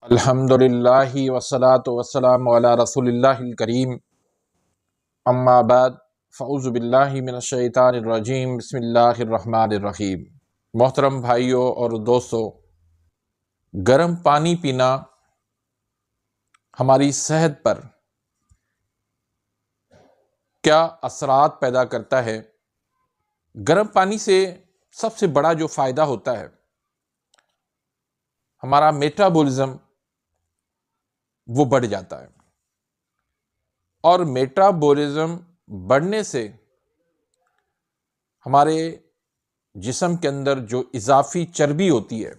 الحمدللہ والصلاة والسلام علی رسول اللہ الکریم، اما بعد فاعوذ باللہ من الشیطان الرجیم، بسم اللہ الرحمن الرحیم۔ محترم بھائیوں اور دوستو، گرم پانی پینا ہماری صحت پر کیا اثرات پیدا کرتا ہے؟ گرم پانی سے سب سے بڑا جو فائدہ ہوتا ہے، ہمارا میٹابولزم وہ بڑھ جاتا ہے، اور میٹابولزم بڑھنے سے ہمارے جسم کے اندر جو اضافی چربی ہوتی ہے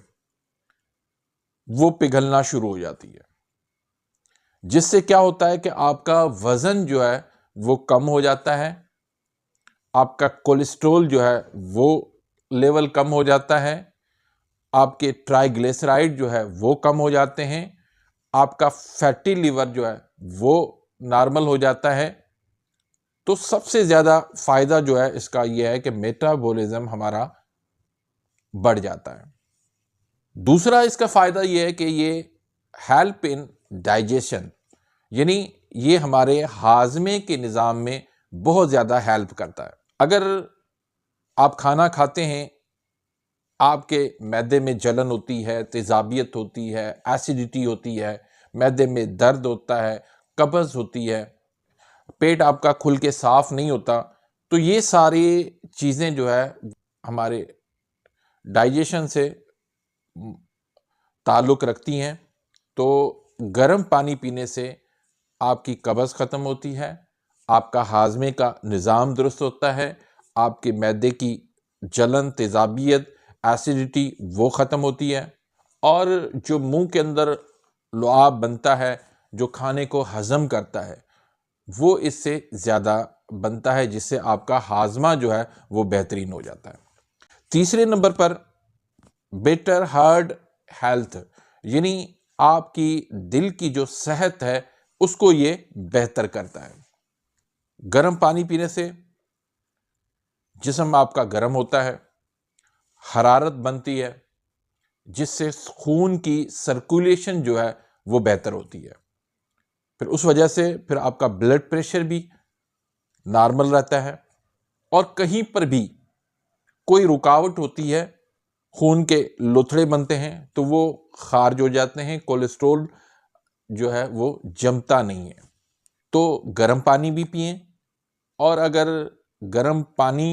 وہ پگھلنا شروع ہو جاتی ہے، جس سے کیا ہوتا ہے کہ آپ کا وزن جو ہے وہ کم ہو جاتا ہے، آپ کا کولیسٹرول جو ہے وہ لیول کم ہو جاتا ہے، آپ کے ٹرائی گلیسرائڈ جو ہے وہ کم ہو جاتے ہیں، آپ کا فیٹی لیور جو ہے وہ نارمل ہو جاتا ہے۔ تو سب سے زیادہ فائدہ جو ہے اس کا یہ ہے کہ میٹابولزم ہمارا بڑھ جاتا ہے۔ دوسرا اس کا فائدہ یہ ہے کہ یہ ہیلپ ان ڈائجیشن، یعنی یہ ہمارے ہاضمے کے نظام میں بہت زیادہ ہیلپ کرتا ہے۔ اگر آپ کھانا کھاتے ہیں، آپ کے معدے میں جلن ہوتی ہے، تیزابیت ہوتی ہے، ایسیڈیٹی ہوتی ہے، معدے میں درد ہوتا ہے، قبض ہوتی ہے، پیٹ آپ کا کھل کے صاف نہیں ہوتا، تو یہ ساری چیزیں جو ہے ہمارے ڈائجیشن سے تعلق رکھتی ہیں۔ تو گرم پانی پینے سے آپ کی قبض ختم ہوتی ہے، آپ کا ہاضمے کا نظام درست ہوتا ہے، آپ کے معدے کی جلن، تیزابیت، ایسیڈیٹی وہ ختم ہوتی ہے، اور جو منہ کے اندر لعاب بنتا ہے، جو کھانے کو ہضم کرتا ہے، وہ اس سے زیادہ بنتا ہے، جس سے آپ کا ہاضمہ جو ہے وہ بہترین ہو جاتا ہے۔ تیسرے نمبر پر بیٹر ہارٹ ہیلتھ، یعنی آپ کی دل کی جو صحت ہے اس کو یہ بہتر کرتا ہے۔ گرم پانی پینے سے جسم آپ کا گرم ہوتا ہے، حرارت بنتی ہے، جس سے خون کی سرکولیشن جو ہے وہ بہتر ہوتی ہے، پھر اس وجہ سے پھر آپ کا بلڈ پریشر بھی نارمل رہتا ہے، اور کہیں پر بھی کوئی رکاوٹ ہوتی ہے، خون کے لوتھڑے بنتے ہیں تو وہ خارج ہو جاتے ہیں، کولیسٹرول جو ہے وہ جمتا نہیں ہے۔ تو گرم پانی بھی پئیں، اور اگر گرم پانی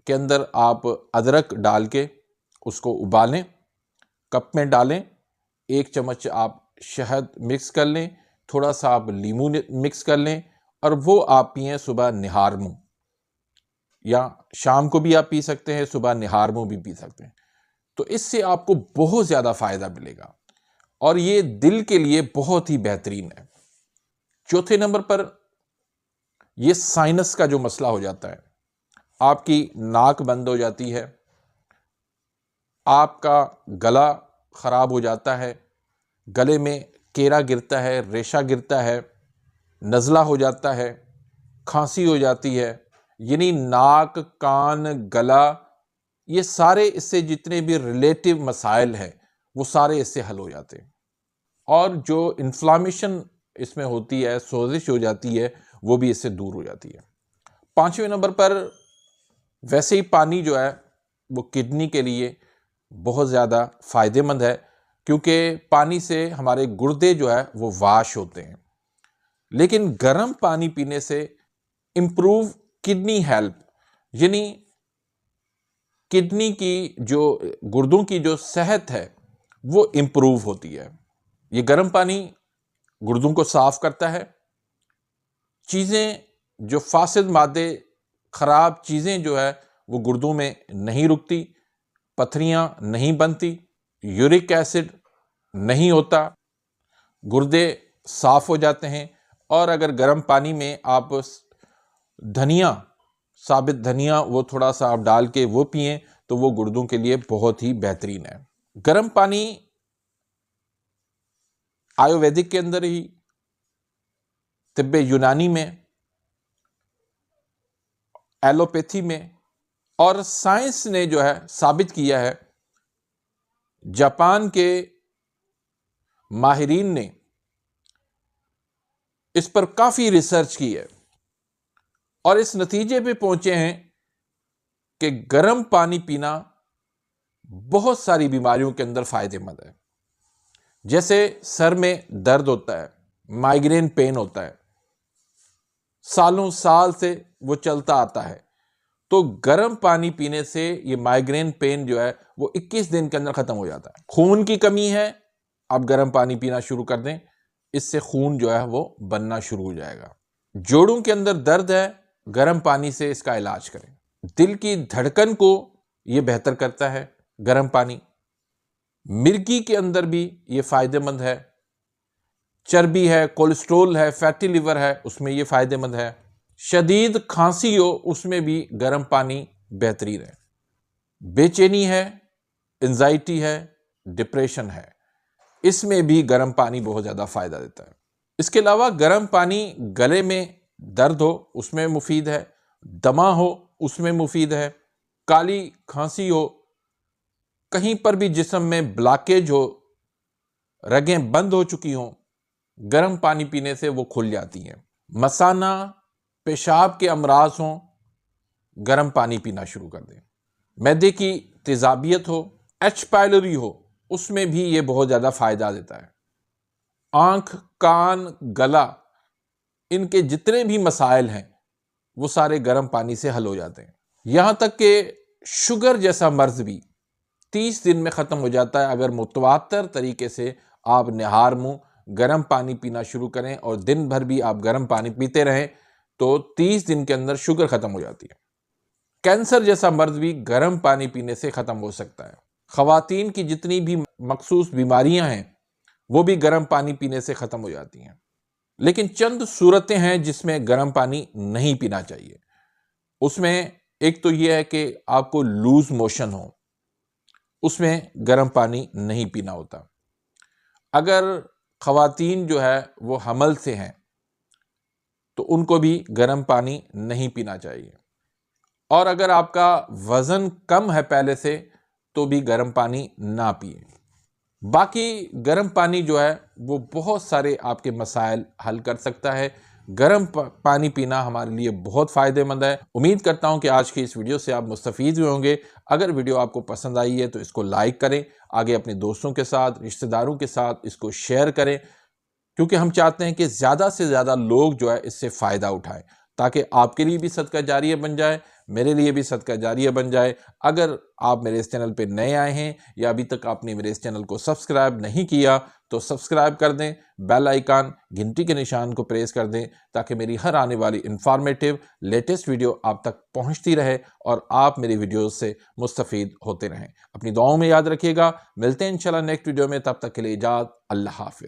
کے اندر آپ ادرک ڈال کے اس کو ابالیں، کپ میں ڈالیں، 1 چمچ آپ شہد مکس کر لیں، تھوڑا سا آپ لیموں مکس کر لیں، اور وہ آپ پئیں صبح نہار منہ، یا شام کو بھی آپ پی سکتے ہیں، صبح نہار منہ بھی پی سکتے ہیں۔ تو اس سے آپ کو بہت زیادہ فائدہ ملے گا، اور یہ دل کے لیے بہت ہی بہترین ہے۔ چوتھے نمبر پر یہ سائنس کا جو مسئلہ ہو جاتا ہے، آپ کی ناک بند ہو جاتی ہے، آپ کا گلا خراب ہو جاتا ہے، گلے میں کیرا گرتا ہے، ریشہ گرتا ہے، نزلہ ہو جاتا ہے، کھانسی ہو جاتی ہے، یعنی ناک، کان، گلا، یہ سارے اس سے جتنے بھی ریلیٹیو مسائل ہیں وہ سارے اس سے حل ہو جاتے ہیں، اور جو انفلامیشن اس میں ہوتی ہے، سوزش ہو جاتی ہے، وہ بھی اس سے دور ہو جاتی ہے۔ 5ویں نمبر پر ویسے ہی پانی جو ہے وہ کڈنی کے لیے بہت زیادہ فائدہ مند ہے، کیونکہ پانی سے ہمارے گردے جو ہے وہ واش ہوتے ہیں، لیکن گرم پانی پینے سے امپروو کڈنی ہیلتھ، یعنی کڈنی کی جو گردوں کی جو صحت ہے وہ امپروو ہوتی ہے۔ یہ گرم پانی گردوں کو صاف کرتا ہے، چیزیں جو فاسد مادے، خراب چیزیں جو ہے وہ گردوں میں نہیں رکتی، پتھریاں نہیں بنتی، یورک ایسڈ نہیں ہوتا، گردے صاف ہو جاتے ہیں۔ اور اگر گرم پانی میں آپ دھنیا، ثابت دھنیا، وہ تھوڑا سا آپ ڈال کے وہ پئیں تو وہ گردوں کے لیے بہت ہی بہترین ہے۔ گرم پانی آیورویدک کے اندر ہی، طب یونانی میں، ایلوپیتھی میں، اور سائنس نے جو ہے ثابت کیا ہے، جاپان کے ماہرین نے اس پر کافی ریسرچ کی ہے اور اس نتیجے پہ پہنچے ہیں کہ گرم پانی پینا بہت ساری بیماریوں کے اندر فائدہ مند ہے. جیسے سر میں درد ہوتا ہے، مائیگرین پین ہوتا ہے، سالوں سال سے وہ چلتا آتا ہے، تو گرم پانی پینے سے یہ مائیگرین پین جو ہے وہ 21 دن کے اندر ختم ہو جاتا ہے. خون کی کمی ہے، آپ گرم پانی پینا شروع کر دیں، اس سے خون جو ہے وہ بننا شروع ہو جائے گا. جوڑوں کے اندر درد ہے، گرم پانی سے اس کا علاج کریں. دل کی دھڑکن کو یہ بہتر کرتا ہے گرم پانی. مرگی کے اندر بھی یہ فائدہ مند ہے. چربی ہے، کولیسٹرول ہے، فیٹی لیور ہے، اس میں یہ فائدہ مند ہے. شدید کھانسی ہو، اس میں بھی گرم پانی بہترین ہے. بے چینی ہے، انزائٹی ہے، ڈپریشن ہے، اس میں بھی گرم پانی بہت زیادہ فائدہ دیتا ہے. اس کے علاوہ گرم پانی گلے میں درد ہو اس میں مفید ہے، دمہ ہو اس میں مفید ہے، کالی کھانسی ہو، کہیں پر بھی جسم میں بلاکیج ہو، رگیں بند ہو چکی ہوں، گرم پانی پینے سے وہ کھل جاتی ہیں. مثانہ، پیشاب کے امراض ہوں، گرم پانی پینا شروع کر دیں. معدے کی تیزابیت ہو، ایچ پائلوری ہو، اس میں بھی یہ بہت زیادہ فائدہ دیتا ہے. آنکھ، کان، گلا، ان کے جتنے بھی مسائل ہیں وہ سارے گرم پانی سے حل ہو جاتے ہیں. یہاں تک کہ شوگر جیسا مرض بھی 30 دن میں ختم ہو جاتا ہے اگر متواتر طریقے سے آپ نہار منہ گرم پانی پینا شروع کریں اور دن بھر بھی آپ گرم پانی پیتے رہیں تو 30 دن کے اندر شوگر ختم ہو جاتی ہے. کینسر جیسا مرض بھی گرم پانی پینے سے ختم ہو سکتا ہے. خواتین کی جتنی بھی مخصوص بیماریاں ہیں وہ بھی گرم پانی پینے سے ختم ہو جاتی ہیں. لیکن چند صورتیں ہیں جس میں گرم پانی نہیں پینا چاہیے. اس میں ایک تو یہ ہے کہ آپ کو لوز موشن ہو، اس میں گرم پانی نہیں پینا ہوتا. اگر خواتین جو ہے وہ حمل سے ہیں تو ان کو بھی گرم پانی نہیں پینا چاہیے. اور اگر آپ کا وزن کم ہے پہلے سے تو بھی گرم پانی نہ پیئیں. باقی گرم پانی جو ہے وہ بہت سارے آپ کے مسائل حل کر سکتا ہے. گرم پانی پینا ہمارے لیے بہت فائدہ مند ہے. امید کرتا ہوں کہ آج کی اس ویڈیو سے آپ مستفید ہوئے ہوں گے. اگر ویڈیو آپ کو پسند آئی ہے تو اس کو لائک کریں، آگے اپنے دوستوں کے ساتھ، رشتہ داروں کے ساتھ اس کو شیئر کریں، کیونکہ ہم چاہتے ہیں کہ زیادہ سے زیادہ لوگ جو ہے اس سے فائدہ اٹھائیں تاکہ آپ کے لیے بھی صدقہ جاریہ بن جائے، میرے لیے بھی صدقہ جاریہ بن جائے. اگر آپ میرے اس چینل پہ نئے آئے ہیں یا ابھی تک آپ نے میرے اس چینل کو سبسکرائب نہیں کیا تو سبسکرائب کر دیں، بیل آئیکن گھنٹی کے نشان کو پریس کر دیں تاکہ میری ہر آنے والی انفارمیٹیو لیٹسٹ ویڈیو آپ تک پہنچتی رہے اور آپ میری ویڈیوز سے مستفید ہوتے رہیں. اپنی دعاؤں میں یاد رکھیے گا. ملتے ہیں انشاءاللہ نیکسٹ ویڈیو میں، تب تک کے لیے اجازت. اللہ حافظ.